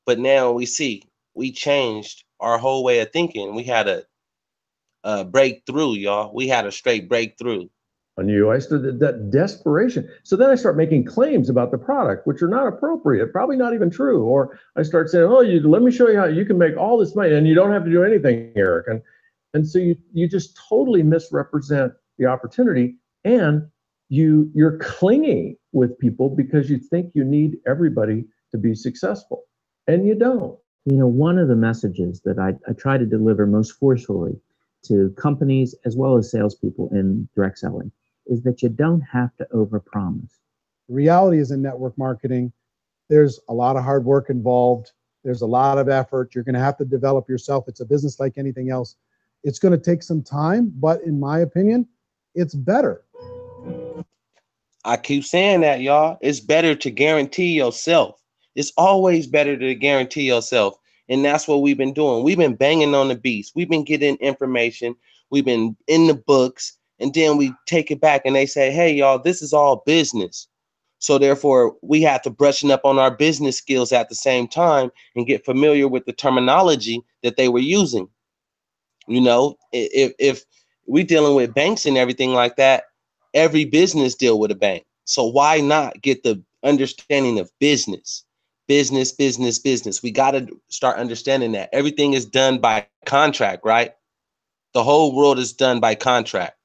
But now we see we changed our whole way of thinking. We had a breakthrough, y'all. We had a straight breakthrough. On you, I started that desperation. So then I start making claims about the product, which are not appropriate, probably not even true. Or I start saying, oh, let me show you how you can make all this money and you don't have to do anything, Eric. And so you just totally misrepresent the opportunity and you're clinging with people because you think you need everybody to be successful. And you don't. You know, one of the messages that I try to deliver most forcefully to companies as well as salespeople in direct selling is that you don't have to overpromise. The reality is in network marketing, there's a lot of hard work involved. There's a lot of effort. You're going to have to develop yourself. It's a business like anything else. It's going to take some time, but in my opinion, it's better. I keep saying that, y'all. It's better to guarantee yourself. It's always better to guarantee yourself. And that's what we've been doing. We've been banging on the beats. We've been getting information. We've been in the books. And then we take it back and they say, hey, y'all, this is all business. So therefore, we have to brushing up on our business skills at the same time and get familiar with the terminology that they were using. You know, if we dealing with banks and everything like that, every business deal with a bank. So why not get the understanding of business? Business. We got to start understanding that everything is done by contract, right? The whole world is done by contract.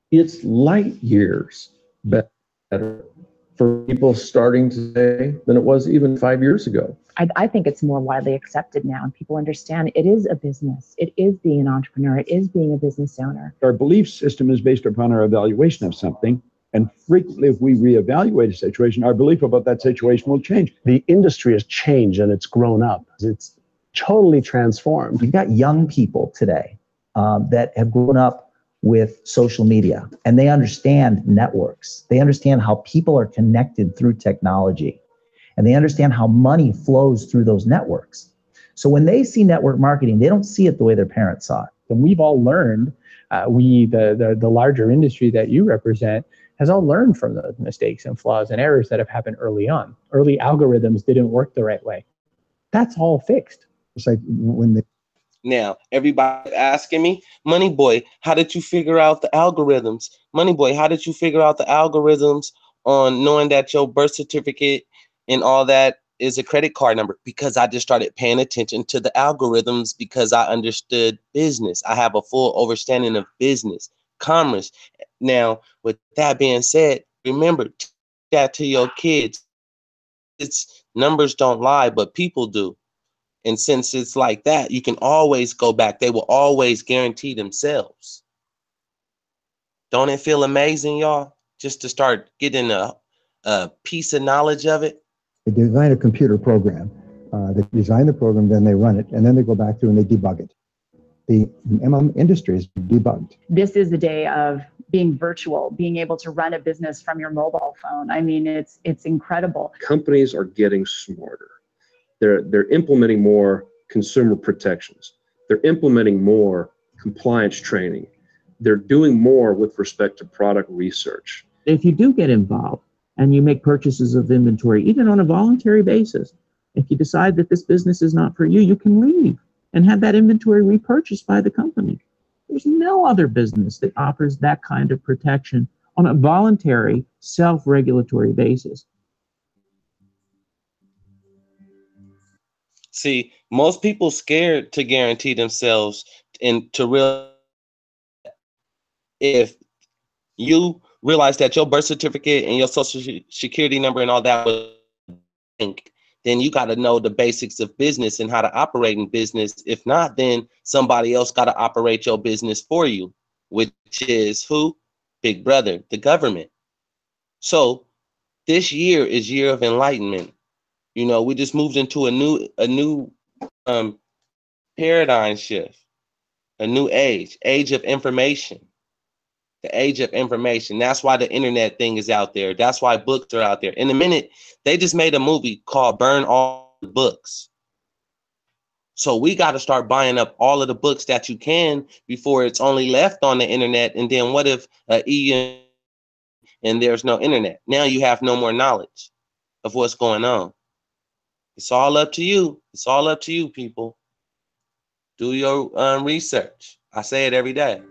It's light years better for people starting today than it was even 5 years ago. I think it's more widely accepted now, and people understand it is a business. It is being an entrepreneur. It is being a business owner. Our belief system is based upon our evaluation of something. And frequently, if we reevaluate a situation, our belief about that situation will change. The industry has changed and it's grown up. It's totally transformed. You've got young people today that have grown up with social media, and they understand networks. They understand how people are connected through technology, and they understand how money flows through those networks. So when they see network marketing, they don't see it the way their parents saw it. And we've all learned, the larger industry that you represent, has all learned from those mistakes and flaws and errors that have happened early on. Early algorithms didn't work the right way. That's all fixed. It's like when they Now, everybody asking me, Money Boy, how did you figure out the algorithms? Money Boy, how did you figure out the algorithms on knowing that your birth certificate and all that is a credit card number? Because I just started paying attention to the algorithms because I understood business. I have a full understanding of business, commerce. Now, with that being said, remember, teach that to your kids. It's numbers don't lie, but people do. And since it's like that, you can always go back. They will always guarantee themselves. Don't it feel amazing, y'all? Just to start getting a piece of knowledge of it. They design a computer program. They design the program, then they run it, and then they go back through and they debug it. the industry is debunked. This is the day of being virtual, being able to run a business from your mobile phone. I mean, it's incredible. Companies are getting smarter. They're implementing more consumer protections. They're implementing more compliance training. They're doing more with respect to product research. If you do get involved and you make purchases of inventory, even on a voluntary basis, if you decide that this business is not for you, you can leave and have that inventory repurchased by the company. There's no other business that offers that kind of protection on a voluntary, self-regulatory basis. See, most people scared to guarantee themselves and to real. If you realize that your birth certificate and your social security number and all that was bank, then you got to know the basics of business and how to operate in business. If not, then somebody else got to operate your business for you, which is who? Big brother, the government. So this year is year of enlightenment. You know, we just moved into a new paradigm shift, a new age of information. The age of information. That's why the internet thing is out there. That's why books are out there. In a minute, they just made a movie called Burn All the Books. So we got to start buying up all of the books that you can before it's only left on the internet. And then what if and there's no internet? Now you have no more knowledge of what's going on. It's all up to you. It's all up to you, people. Do your research. I say it every day.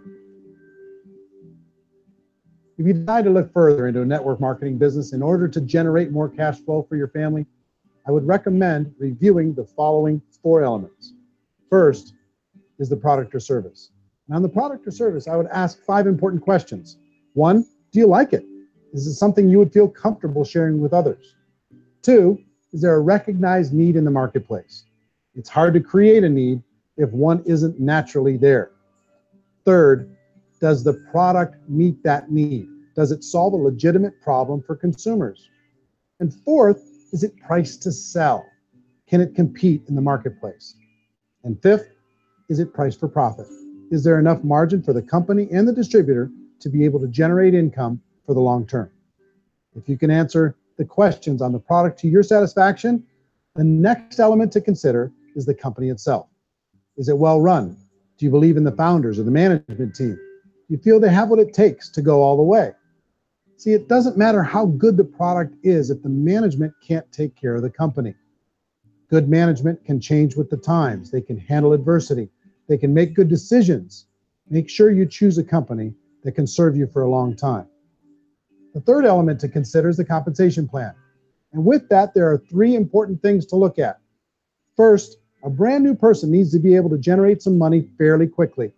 If you decide to look further into a network marketing business in order to generate more cash flow for your family, I would recommend reviewing the following 4 elements. First is the product or service. And on the product or service, I would ask 5 important questions. 1, do you like it? Is it something you would feel comfortable sharing with others? 2, is there a recognized need in the marketplace? It's hard to create a need if one isn't naturally there. 3rd, does the product meet that need? Does it solve a legitimate problem for consumers? And 4th, is it priced to sell? Can it compete in the marketplace? And 5th, is it priced for profit? Is there enough margin for the company and the distributor to be able to generate income for the long term? If you can answer the questions on the product to your satisfaction, the next element to consider is the company itself. Is it well run? Do you believe in the founders or the management team? You feel they have what it takes to go all the way. See, it doesn't matter how good the product is if the management can't take care of the company. Good management can change with the times. They can handle adversity. They can make good decisions. Make sure you choose a company that can serve you for a long time. The third element to consider is the compensation plan. And with that, there are 3 important things to look at. First, a brand new person needs to be able to generate some money fairly quickly.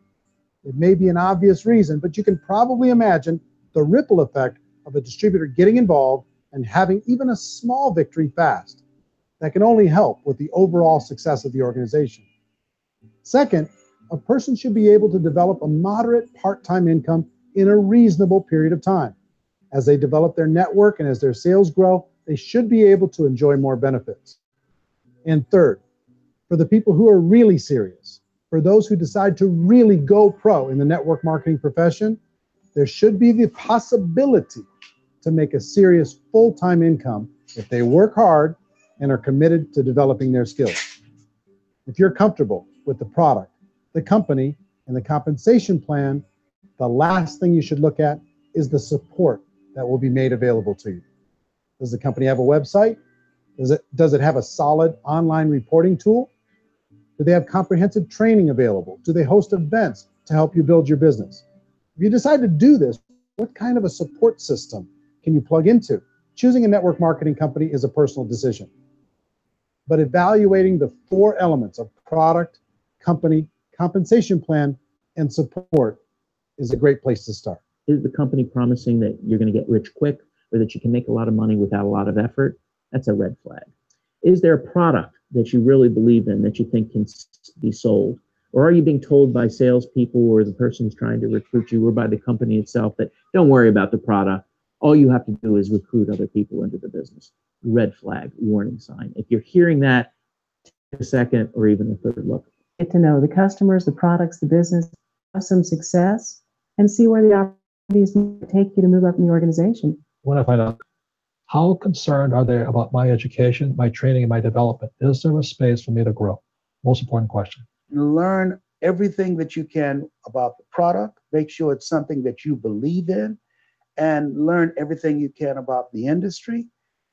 It may be an obvious reason, but you can probably imagine the ripple effect of a distributor getting involved and having even a small victory fast. That can only help with the overall success of the organization. Second, a person should be able to develop a moderate part-time income in a reasonable period of time. As they develop their network and as their sales grow, they should be able to enjoy more benefits. And third, for the people who are really serious, for those who decide to really go pro in the network marketing profession, there should be the possibility to make a serious full-time income if they work hard and are committed to developing their skills. If you're comfortable with the product, the company, and the compensation plan, the last thing you should look at is the support that will be made available to you. Does the company have a website? Does it have a solid online reporting tool? Do they have comprehensive training available? Do they host events to help you build your business? If you decide to do this, what kind of a support system can you plug into? Choosing a network marketing company is a personal decision. But evaluating the 4 elements of product, company, compensation plan, and support is a great place to start. Is the company promising that you're going to get rich quick or that you can make a lot of money without a lot of effort? That's a red flag. Is there a product that you really believe in that you think can be sold? Or are you being told by salespeople or the person who's trying to recruit you or by the company itself that don't worry about the product, all you have to do is recruit other people into the business? Red flag, warning sign. If you're hearing that, take a second or even a third look. Get to know the customers, the products, the business, have some success, and see where the opportunities might take you to move up in the organization. When I find out, how concerned are they about my education, my training, and my development? Is there a space for me to grow? Most important question. Learn everything that you can about the product. Make sure it's something that you believe in, and learn everything you can about the industry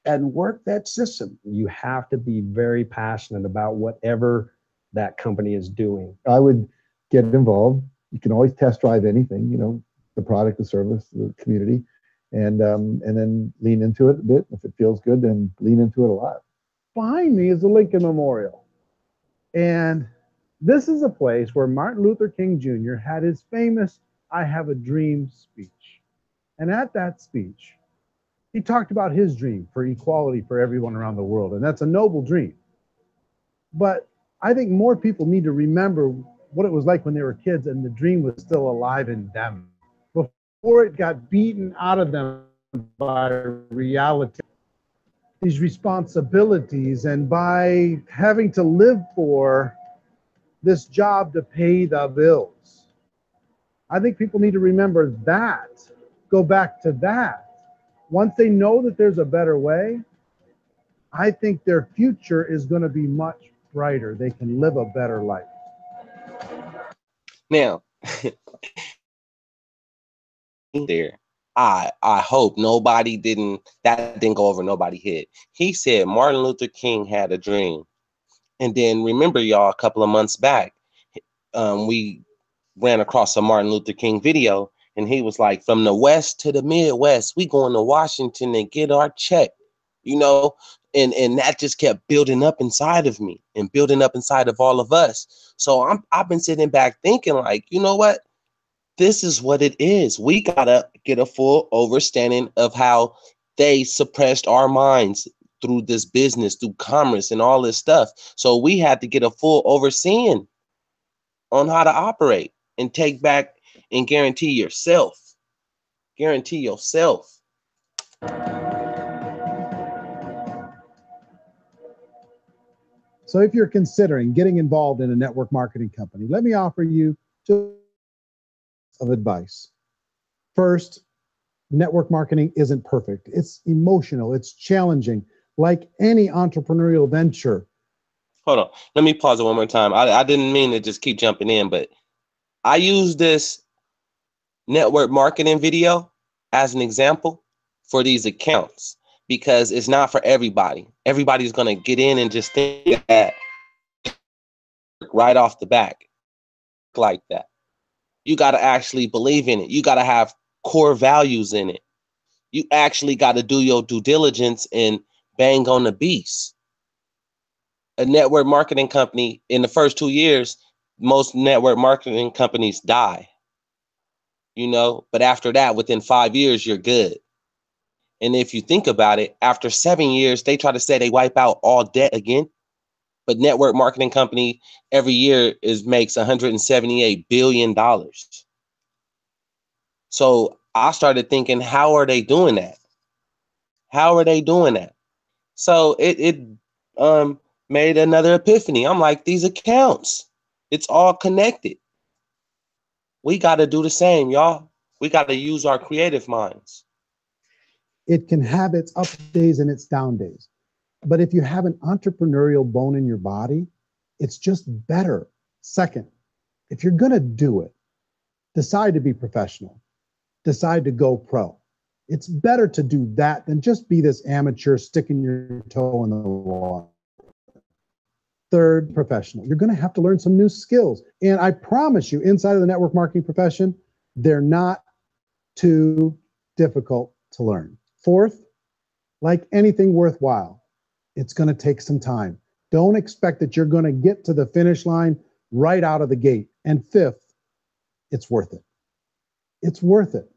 and work that system. You have to be very passionate about whatever that company is doing. I would get involved. You can always test drive anything, you know, the product, the service, the community, and then lean into it a bit. If it feels good, then lean into it a lot. Behind me is the Lincoln Memorial. And this is a place where Martin Luther King Jr. had his famous "I Have a Dream" speech. And at that speech, he talked about his dream for equality for everyone around the world. And that's a noble dream. But I think more people need to remember what it was like when they were kids and the dream was still alive in them before it got beaten out of them by reality, these responsibilities, and by having to live for this job to pay the bills. I think people need to remember that, go back to that. Once they know that there's a better way, I think their future is going to be much brighter. They can live a better life. Now, there, I hope nobody didn't go over nobody's head. He said Martin Luther King had a dream. And then remember, y'all, a couple of months back, we ran across a Martin Luther King video, and he was like, from the West to the Midwest, we going to Washington and get our check, you know? And that just kept building up inside of me and building up inside of all of us. So I've been sitting back thinking, like, you know what? This is what it is. We gotta get a full understanding of how they suppressed our minds through this business, through commerce and all this stuff. So we had to get a full overseeing on how to operate and take back and guarantee yourself. Guarantee yourself. So if you're considering getting involved in a network marketing company, let me offer you just of advice. First, network marketing isn't perfect. It's emotional. It's challenging, like any entrepreneurial venture. Hold on. Let me pause it one more time. I didn't mean to just keep jumping in, but I use this network marketing video as an example for these accounts because it's not for everybody. Everybody's going to get in and just think that right off the back like that. You got to actually believe in it. You got to have core values in it. You actually got to do your due diligence and bang on the beast. A network marketing company, in the first 2 years, most network marketing companies die. You know, but after that, within 5 years, you're good. And if you think about it, after 7 years, they try to say they wipe out all debt again. But network marketing company every year makes $178 billion. So I started thinking, how are they doing that? How are they doing that? So it made another epiphany. I'm like, these accounts, it's all connected. We got to do the same, y'all. We got to use our creative minds. It can have its up days and its down days. But if you have an entrepreneurial bone in your body, it's just better. Second, if you're going to do it, decide to be professional. Decide to go pro. It's better to do that than just be this amateur sticking your toe in the water. Third, professional. You're going to have to learn some new skills. And I promise you, inside of the network marketing profession, they're not too difficult to learn. Fourth, like anything worthwhile, it's going to take some time. Don't expect that you're going to get to the finish line right out of the gate. And fifth, it's worth it. It's worth it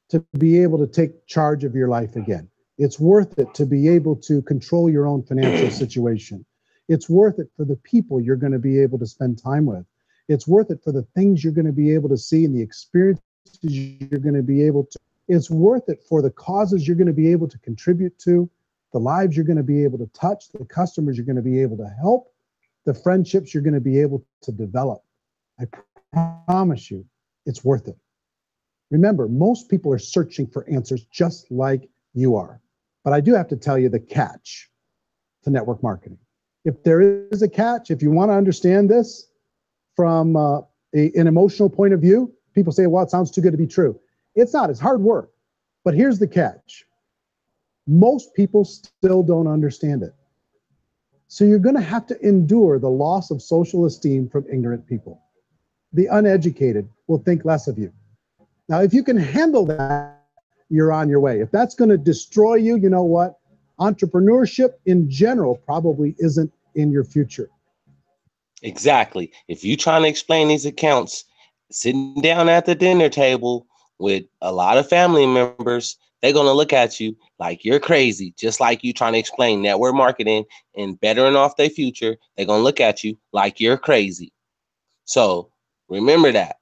to be able to take charge of your life again. It's worth it to be able to control your own financial situation. It's worth it for the people you're going to be able to spend time with. It's worth it for the things you're going to be able to see and the experiences you're going to be able to. It's worth it for the causes you're going to be able to contribute to, the lives you're going to be able to touch, the customers you're going to be able to help. the friendships you're going to be able to develop, I promise you, it's worth it. Remember, most people are searching for answers just like you are. But I do have to tell you the catch to network marketing. If there is a catch, if you want to understand this from an emotional point of view, people say, well, it sounds too good to be true. It's not, it's hard work. But here's the catch. Most people still don't understand it. So you're going to have to endure the loss of social esteem from ignorant people. The uneducated will think less of you. Now, if you can handle that, you're on your way. If that's going to destroy you, you know what? Entrepreneurship in general probably isn't in your future. Exactly. If you're trying to explain these accounts, sitting down at the dinner table with a lot of family members, they're going to look at you like you're crazy, just like you trying to explain network marketing and bettering off their future. They're going to look at you like you're crazy. So remember that.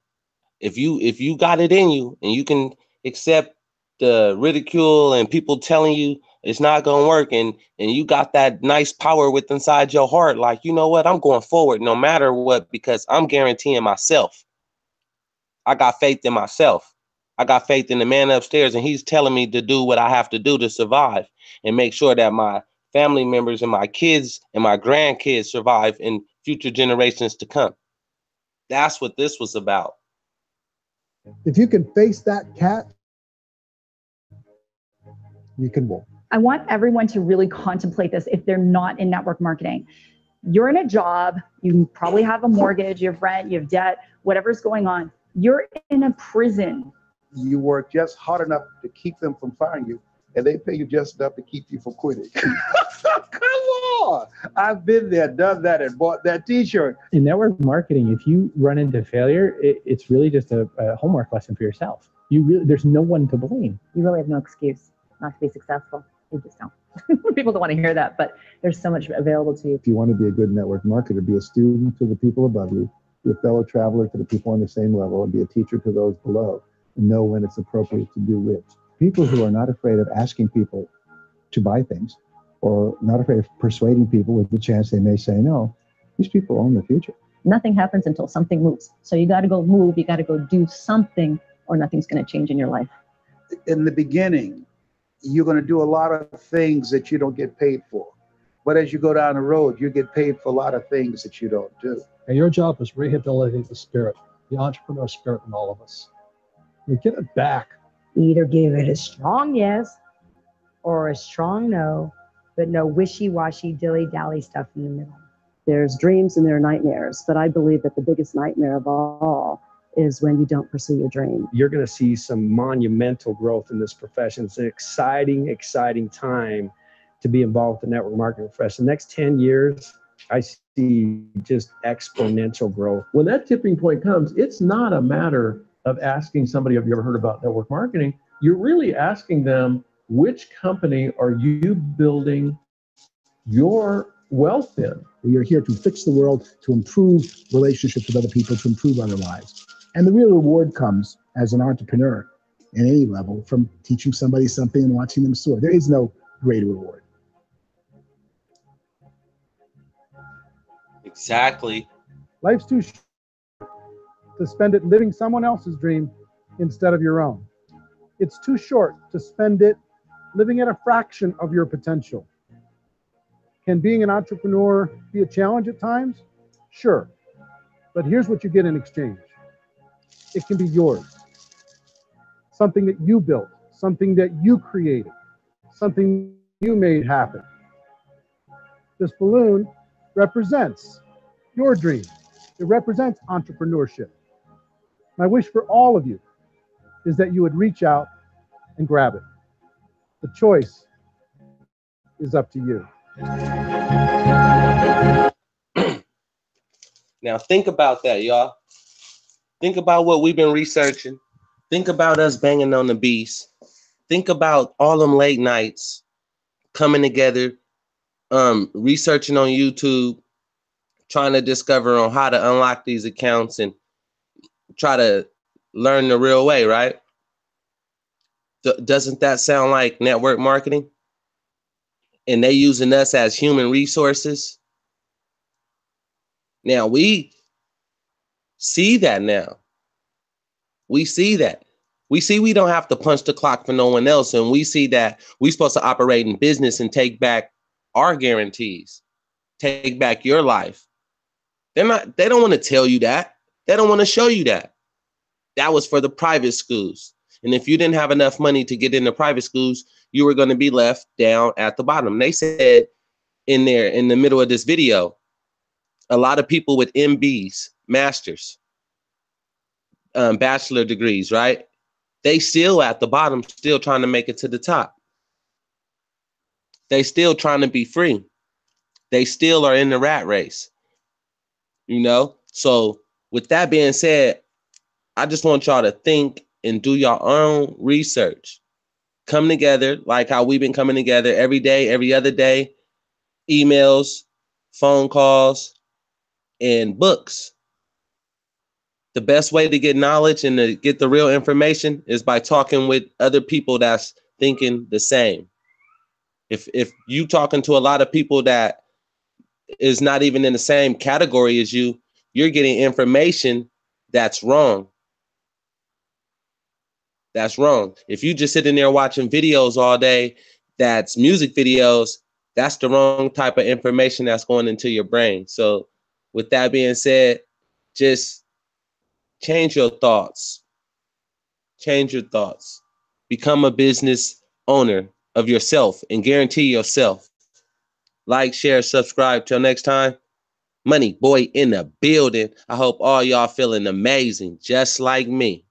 If you got it in you and you can accept the ridicule and people telling you it's not going to work, and you got that nice power within inside your heart, like, you know what, I'm going forward no matter what, because I'm guaranteeing myself. I got faith in myself. I got faith in the man upstairs, and he's telling me to do what I have to do to survive and make sure that my family members and my kids and my grandkids survive in future generations to come. That's what this was about. If you can face that cat, you can win. I want everyone to really contemplate this if they're not in network marketing. You're in a job, you probably have a mortgage, you have rent, you have debt, whatever's going on. You're in a prison. You work just hard enough to keep them from firing you, and they pay you just enough to keep you from quitting. Come on! I've been there, done that, and bought that t-shirt. In network marketing, if you run into failure, it's really just a homework lesson for yourself. There's no one to blame. You really have no excuse not to be successful. You just don't. People don't want to hear that, but there's so much available to you. If you want to be a good network marketer, be a student to the people above you, be a fellow traveler to the people on the same level, and be a teacher to those below, and know when it's appropriate to do which. People who are not afraid of asking people to buy things, or not afraid of persuading people with the chance they may say no, these people own the future. Nothing happens until something moves. So you got to go move, you got to go do something, or nothing's going to change in your life. In the beginning, you're going to do a lot of things that you don't get paid for. But as you go down the road, you get paid for a lot of things that you don't do. And your job is rehabilitate the spirit, the entrepreneur spirit in all of us. You get it back. Either give it a strong yes or a strong no, but no wishy-washy, dilly-dally stuff in the middle. There's dreams and there are nightmares, but I believe that the biggest nightmare of all is when you don't pursue your dream. You're going to see some monumental growth in this profession. It's an exciting, exciting time to be involved with the network marketing profession. The next 10 years, I see just exponential growth. When that tipping point comes, it's not a matter of asking somebody, have you ever heard about network marketing? You're really asking them, which company are you building your wealth in? We are here to fix the world, to improve relationships with other people, to improve our lives. And the real reward comes as an entrepreneur at any level from teaching somebody something and watching them soar. There is no greater reward. Exactly. Life's too short to spend it living someone else's dream instead of your own. It's too short to spend it living at a fraction of your potential. Can being an entrepreneur be a challenge at times? Sure. But here's what you get in exchange. It can be yours. Something that you built, something that you created, something you made happen. This balloon represents your dream. It represents entrepreneurship. My wish for all of you is that you would reach out and grab it. The choice is up to you. Now think about that, y'all. Think about what we've been researching. Think about us banging on the beast. Think about all them late nights coming together, researching on YouTube, trying to discover on how to unlock these accounts and try to learn the real way, right? Doesn't that sound like network marketing? And they using us as human resources Now we see that now. We see that. We see we don't have to punch the clock for no one else. And we see that we're supposed to operate in business and take back our guarantees, take back your life. They don't want to tell you that. They don't want to show you that. That was for the private schools. And if you didn't have enough money to get into private schools, you were going to be left down at the bottom. They said in the middle of this video, a lot of people with MBs, masters, bachelor degrees, right? They still at the bottom, still trying to make it to the top. They still trying to be free. They still are in the rat race, you know? So with that being said, I just want y'all to think and do your own research. Come together like how we've been coming together every day, every other day, emails, phone calls, and books. The best way to get knowledge and to get the real information is by talking with other people that's thinking the same. If you talking to a lot of people that is not even in the same category as you, you're getting information that's wrong. That's wrong. If you just sitting there watching videos all day, that's music videos, that's the wrong type of information that's going into your brain. So with that being said, just change your thoughts. Change your thoughts. Become a business owner of yourself and guarantee yourself. Like, share, subscribe. Till next time, Money Boy in the building. I hope all y'all feeling amazing, just like me.